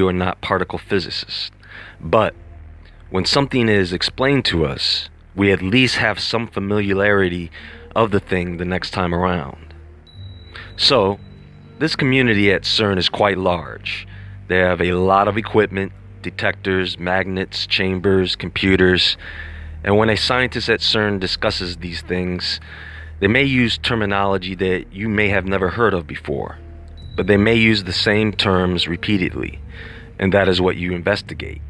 We are not particle physicists. But when something is explained to us, we at least have some familiarity of the thing the next time around. So, this community at CERN is quite large. They have a lot of equipment, detectors, magnets, chambers, computers, and when a scientist at CERN discusses these things, they may use terminology that you may have never heard of before, but they may use the same terms repeatedly, and that is what you investigate.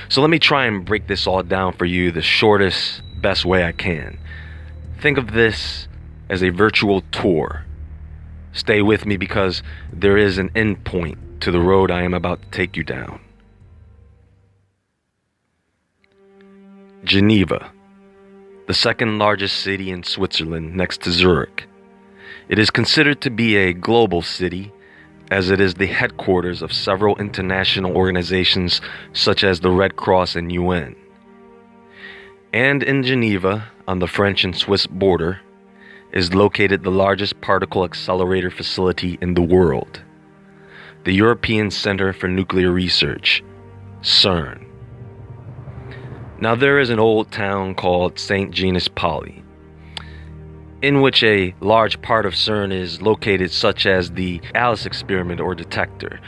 So let me try and break this all down for you the shortest, best way I can. Think of this as a virtual tour. Stay with me because there is an end point to the road I am about to take you down. Geneva, the second largest city in Switzerland next to Zurich. It is considered to be a global city, as it is the headquarters of several international organizations such as the Red Cross and UN. And in Geneva, on the French and Swiss border, is located the largest particle accelerator facility in the world, the European Center for Nuclear Research, CERN. Now there is an old town called St. Genus-Pauli, in which a large part of CERN is located, such as the ALICE experiment or detector.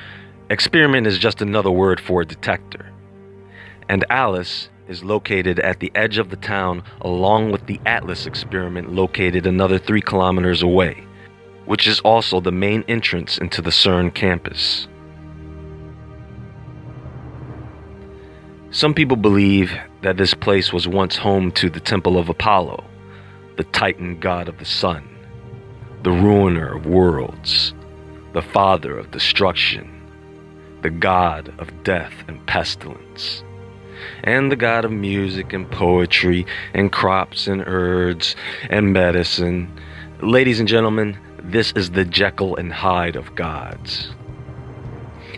Experiment is just another word for detector. And ALICE is located at the edge of the town, along with the ATLAS experiment located another 3 kilometers away, which is also the main entrance into the CERN campus. Some people believe that this place was once home to the Temple of Apollo, the Titan god of the sun, the ruiner of worlds, the father of destruction, the god of death and pestilence, and the god of music and poetry and crops and herbs and medicine. Ladies and gentlemen, this is the Jekyll and Hyde of gods.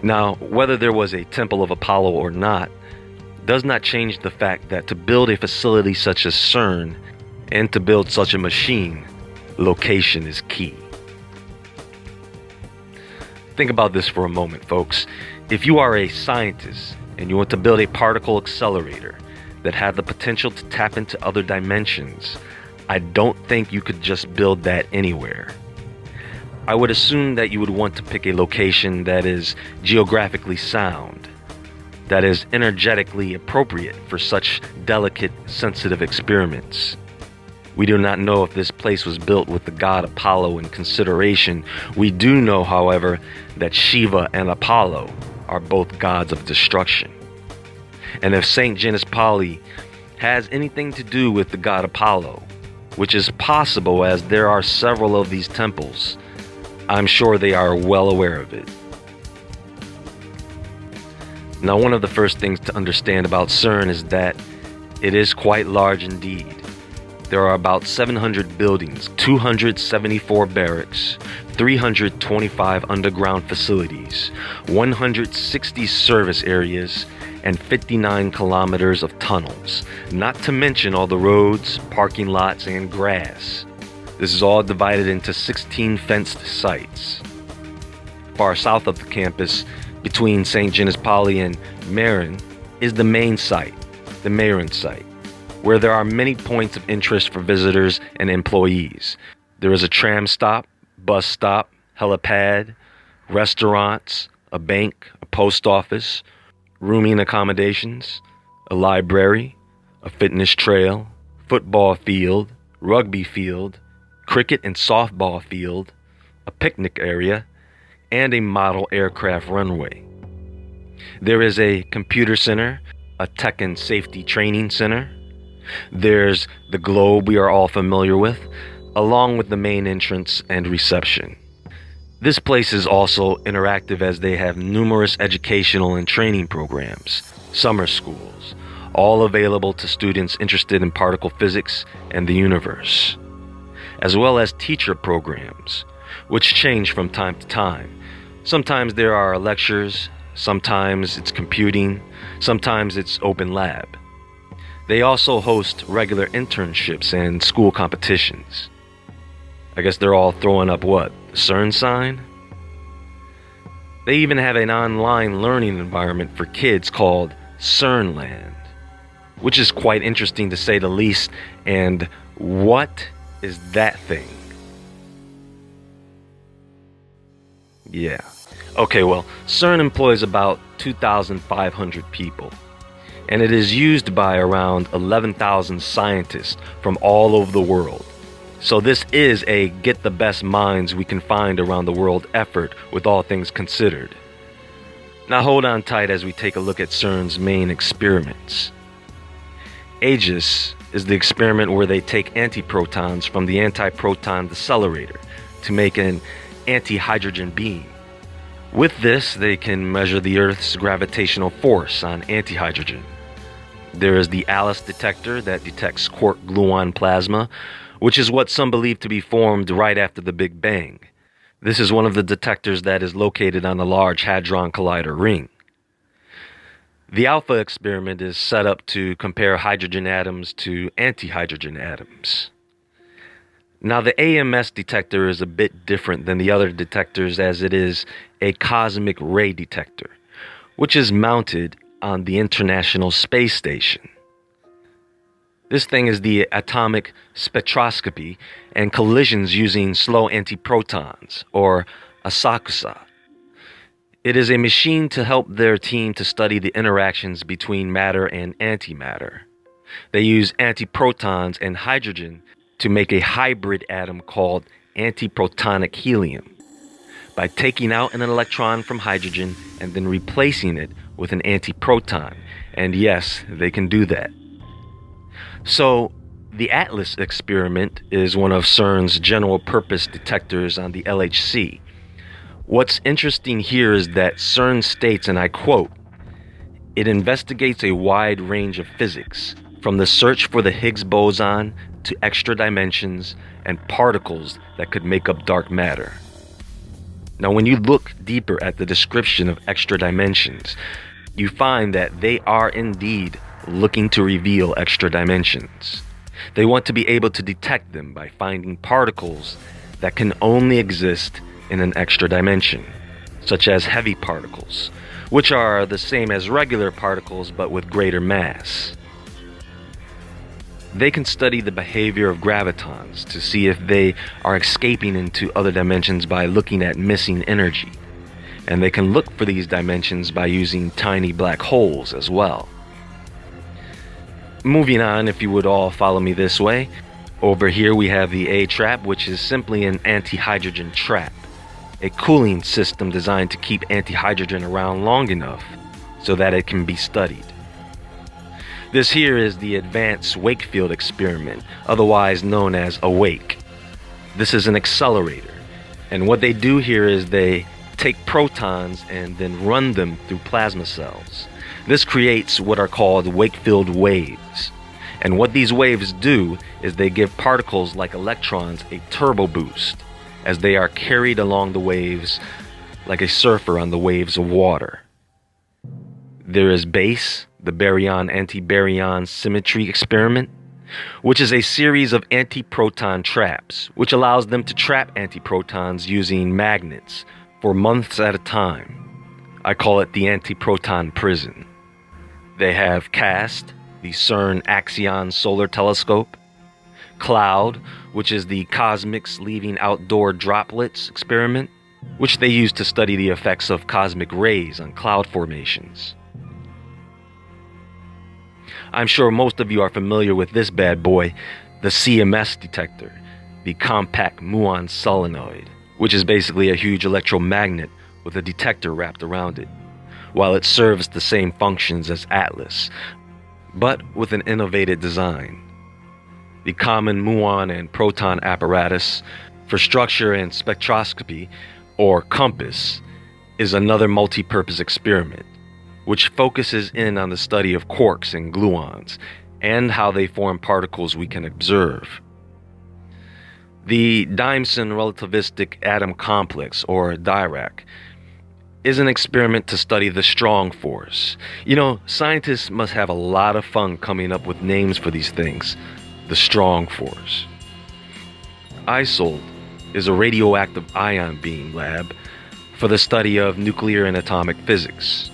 Now, whether there was a Temple of Apollo or not, does not change the fact that to build a facility such as CERN and to build such a machine, location is key. Think about this for a moment, folks. If you are a scientist and you want to build a particle accelerator that had the potential to tap into other dimensions, I don't think you could just build that anywhere. I would assume that you would want to pick a location that is geographically sound, that is energetically appropriate for such delicate, sensitive experiments. We do not know if this place was built with the god Apollo in consideration. We do know, however, that Shiva and Apollo are both gods of destruction. And if St. Genus-Pauli has anything to do with the god Apollo, which is possible as there are several of these temples, I'm sure they are well aware of it. Now, one of the first things to understand about CERN is that it is quite large indeed. There are about 700 buildings, 274 barracks, 325 underground facilities, 160 service areas, and 59 kilometers of tunnels, not to mention all the roads, parking lots, and grass. This is all divided into 16 fenced sites. Far south of the campus, between St. Genus-Pauli and Meyrin, is the main site, the Meyrin site, where there are many points of interest for visitors and employees. There is a tram stop, bus stop, helipad, restaurants, a bank, a post office, rooming accommodations, a library, a fitness trail, football field, rugby field, cricket and softball field, a picnic area, and a model aircraft runway. There is a computer center, a tech and safety training center. There's the globe we are all familiar with, along with the main entrance and reception. This place is also interactive as they have numerous educational and training programs, summer schools, all available to students interested in particle physics and the universe, as well as teacher programs, which change from time to time. Sometimes there are lectures, sometimes it's computing, sometimes it's open lab. They also host regular internships and school competitions. I guess they're all throwing up what? The CERN sign? They even have an online learning environment for kids called CERN Land, which is quite interesting to say the least. And what is that thing? Yeah. Okay, well, CERN employs about 2,500 people, and it is used by around 11,000 scientists from all over the world. So this is a get the best minds we can find around the world effort, with all things considered. Now hold on tight as we take a look at CERN's main experiments. AEGIS is the experiment where they take antiprotons from the antiproton decelerator to make an antihydrogen beam. With this, they can measure the Earth's gravitational force on antihydrogen. There is the ALICE detector that detects quark-gluon plasma, which is what some believe to be formed right after the Big Bang. This is one of the detectors that is located on the Large Hadron Collider ring. The ALPHA experiment is set up to compare hydrogen atoms to antihydrogen atoms. Now, the AMS detector is a bit different than the other detectors, as it is a cosmic ray detector, which is mounted on the International Space Station. This thing is the atomic spectroscopy and collisions using slow antiprotons, or ASAKUSA. It is a machine to help their team to study the interactions between matter and antimatter. They use antiprotons and hydrogen to make a hybrid atom called antiprotonic helium, by taking out an electron from hydrogen and then replacing it with an antiproton. And yes, they can do that. So, the ATLAS experiment is one of CERN's general purpose detectors on the LHC. What's interesting here is that CERN states, and I quote, "It investigates a wide range of physics, from the search for the Higgs boson to extra dimensions and particles that could make up dark matter." Now, when you look deeper at the description of extra dimensions, you find that they are indeed looking to reveal extra dimensions. They want to be able to detect them by finding particles that can only exist in an extra dimension, such as heavy particles, which are the same as regular particles but with greater mass. They can study the behavior of gravitons to see if they are escaping into other dimensions by looking at missing energy. And they can look for these dimensions by using tiny black holes as well. Moving on, if you would all follow me this way. Over here we have the A-trap, which is simply an antihydrogen trap, a cooling system designed to keep antihydrogen around long enough so that it can be studied. This here is the Advanced Wakefield experiment, otherwise known as AWAKE. This is an accelerator, and what they do here is they take protons and then run them through plasma cells. This creates what are called Wakefield waves. And what these waves do is they give particles like electrons a turbo boost as they are carried along the waves like a surfer on the waves of water. There is BASE, the baryon-antibaryon symmetry experiment, which is a series of antiproton traps, which allows them to trap antiprotons using magnets for months at a time. I call it the antiproton prison. They have CAST, the CERN Axion Solar Telescope, CLOUD, which is the Cosmics Leaving Outdoor Droplets experiment, which they use to study the effects of cosmic rays on cloud formations. I'm sure most of you are familiar with this bad boy, the CMS detector, the compact muon solenoid, which is basically a huge electromagnet with a detector wrapped around it, while it serves the same functions as ATLAS, but with an innovative design. The common muon and proton apparatus for structure and spectroscopy, or COMPASS, is another multi-purpose experiment, which focuses in on the study of quarks and gluons, and how they form particles we can observe. The Dyson relativistic atom complex, or DIRAC, is an experiment to study the strong force. You know, scientists must have a lot of fun coming up with names for these things. The strong force. ISOL is a radioactive ion beam lab for the study of nuclear and atomic physics.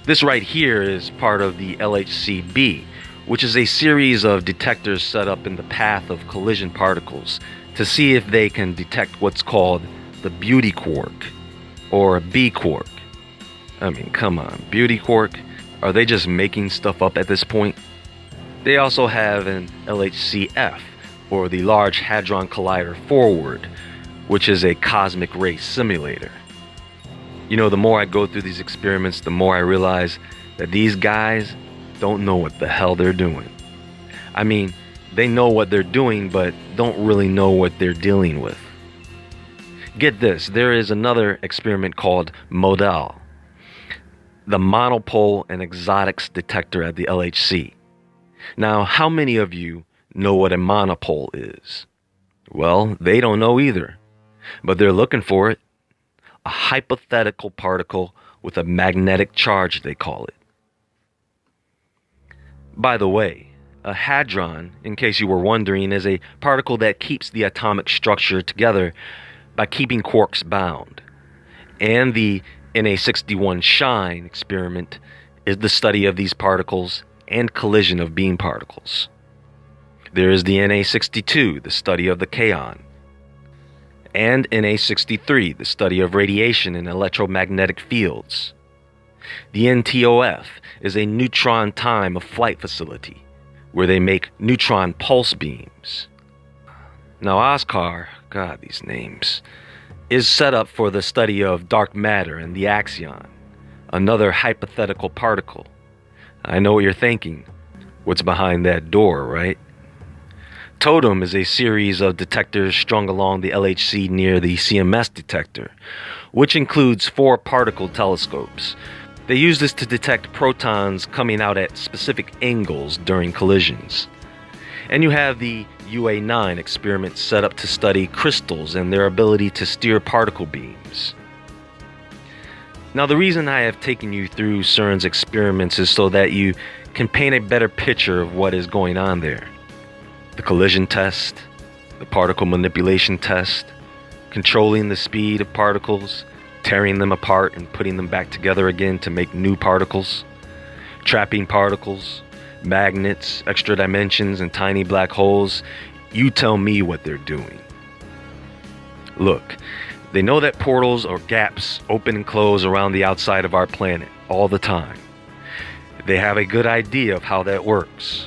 This right here is part of the LHC-B, which is a series of detectors set up in the path of collision particles to see if they can detect what's called the beauty quark, or a B quark. I mean, come on, beauty quark? Are they just making stuff up at this point? They also have an LHC-F, or the Large Hadron Collider Forward, which is a cosmic ray simulator. You know, the more I go through these experiments, the more I realize that these guys don't know what the hell they're doing. I mean, they know what they're doing, but don't really know what they're dealing with. Get this, there is another experiment called MODEL, the monopole and exotics detector at the LHC. Now, how many of you know what a monopole is? Well, they don't know either, but they're looking for it. A hypothetical particle with a magnetic charge, they call it. By the way, a hadron, in case you were wondering, is a particle that keeps the atomic structure together by keeping quarks bound. And the Na61 SHINE experiment is the study of these particles and collision of beam particles. There is the Na62, the study of the kaon, and Na63, the study of radiation and electromagnetic fields. The NTOF is a neutron time of flight facility where they make neutron pulse beams. Now OSCAR, God, these names, is set up for the study of dark matter and the axion, another hypothetical particle. I know what you're thinking. What's behind that door, right? TOTEM is a series of detectors strung along the LHC near the CMS detector, which includes 4 particle telescopes. They use this to detect protons coming out at specific angles during collisions. And you have the UA9 experiment set up to study crystals and their ability to steer particle beams. Now, the reason I have taken you through CERN's experiments is so that you can paint a better picture of what is going on there. The collision test, the particle manipulation test, controlling the speed of particles, tearing them apart and putting them back together again to make new particles, trapping particles, magnets, extra dimensions, and tiny black holes. You tell me what they're doing. Look, they know that portals or gaps open and close around the outside of our planet all the time. They have a good idea of how that works.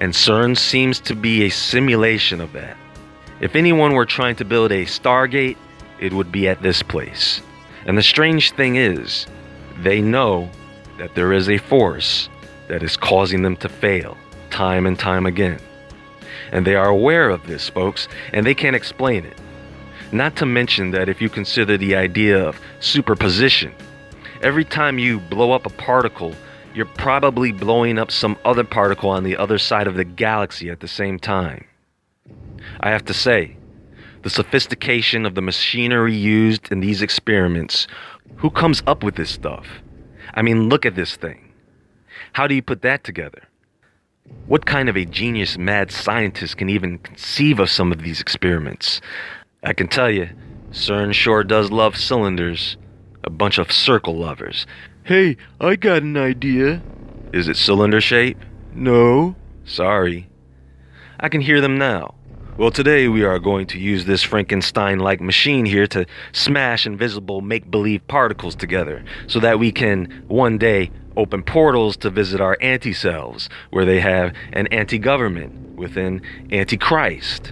And CERN seems to be a simulation of that. If anyone were trying to build a Stargate, it would be at this place. And the strange thing is, they know that there is a force that is causing them to fail time and time again. And they are aware of this, folks, and they can't explain it. Not to mention that if you consider the idea of superposition, every time you blow up a particle, you're probably blowing up some other particle on the other side of the galaxy at the same time. I have to say, the sophistication of the machinery used in these experiments, who comes up with this stuff? I mean, look at this thing. How do you put that together? What kind of a genius mad scientist can even conceive of some of these experiments? I can tell you, CERN sure does love cylinders. A bunch of circle lovers. Hey, I got an idea. Is it cylinder shape? No. Sorry. I can hear them now. Well, today we are going to use this Frankenstein-like machine here to smash invisible make-believe particles together so that we can, one day, open portals to visit our anti-selves, where they have an anti-government with an anti-Christ.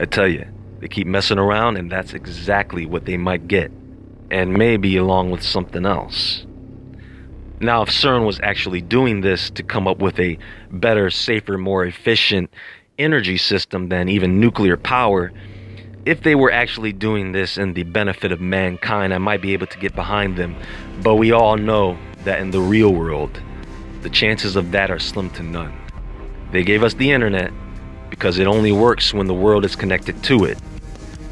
I tell you, they keep messing around and that's exactly what they might get. And maybe along with something else. Now, if CERN was actually doing this to come up with a better, safer, more efficient energy system than even nuclear power, if they were actually doing this in the benefit of mankind, I might be able to get behind them. But we all know that in the real world, the chances of that are slim to none. They gave us the internet because it only works when the world is connected to it.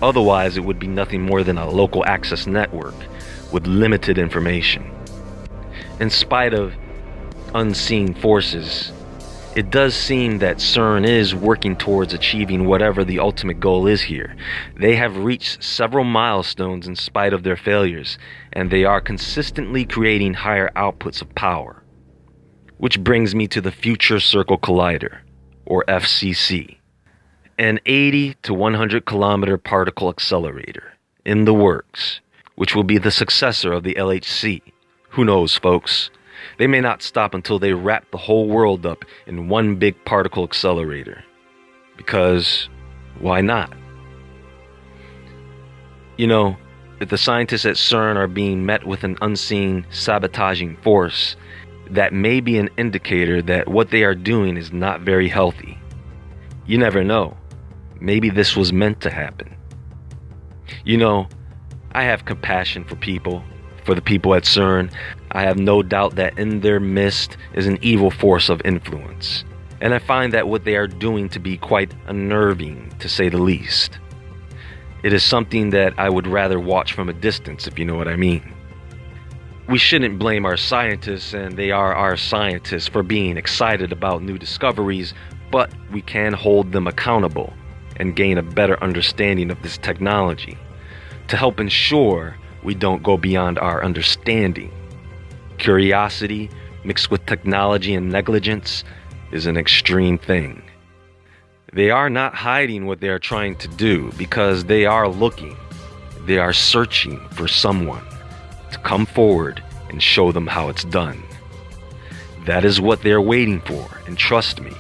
Otherwise, it would be nothing more than a local access network with limited information. In spite of unseen forces, It does seem that CERN is working towards achieving whatever the ultimate goal is here. They have reached several milestones in spite of their failures, and they are consistently creating higher outputs of power. Which brings me to the Future Circle Collider, or FCC, an 80 to 100 kilometer particle accelerator in the works, which will be the successor of the LHC. Who knows, folks? They may not stop until they wrap the whole world up in one big particle accelerator. Because, why not? You know, if the scientists at CERN are being met with an unseen sabotaging force, that may be an indicator that what they are doing is not very healthy. You never know. Maybe this was meant to happen. You know, I have compassion for people. For the people at CERN, I have no doubt that in their midst is an evil force of influence. And I find that what they are doing to be quite unnerving, to say the least. It is something that I would rather watch from a distance, if you know what I mean. We shouldn't blame our scientists, and they are our scientists, for being excited about new discoveries, but we can hold them accountable and gain a better understanding of this technology to help ensure we don't go beyond our understanding. Curiosity mixed with technology and negligence is an extreme thing. They are not hiding what they are trying to do because they are looking. They are searching for someone to come forward and show them how it's done. That is what they're waiting for, and trust me,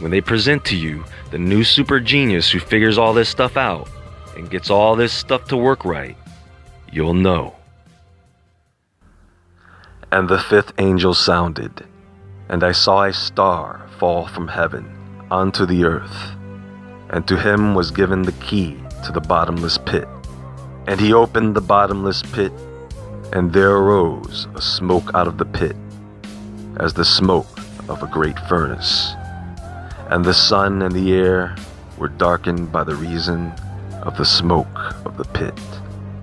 when they present to you the new super genius who figures all this stuff out and gets all this stuff to work right, you'll know. And the fifth angel sounded, and I saw a star fall from heaven onto the earth, and to him was given the key to the bottomless pit. And he opened the bottomless pit, and there arose a smoke out of the pit, as the smoke of a great furnace. And the sun and the air were darkened by the reason of the smoke of the pit.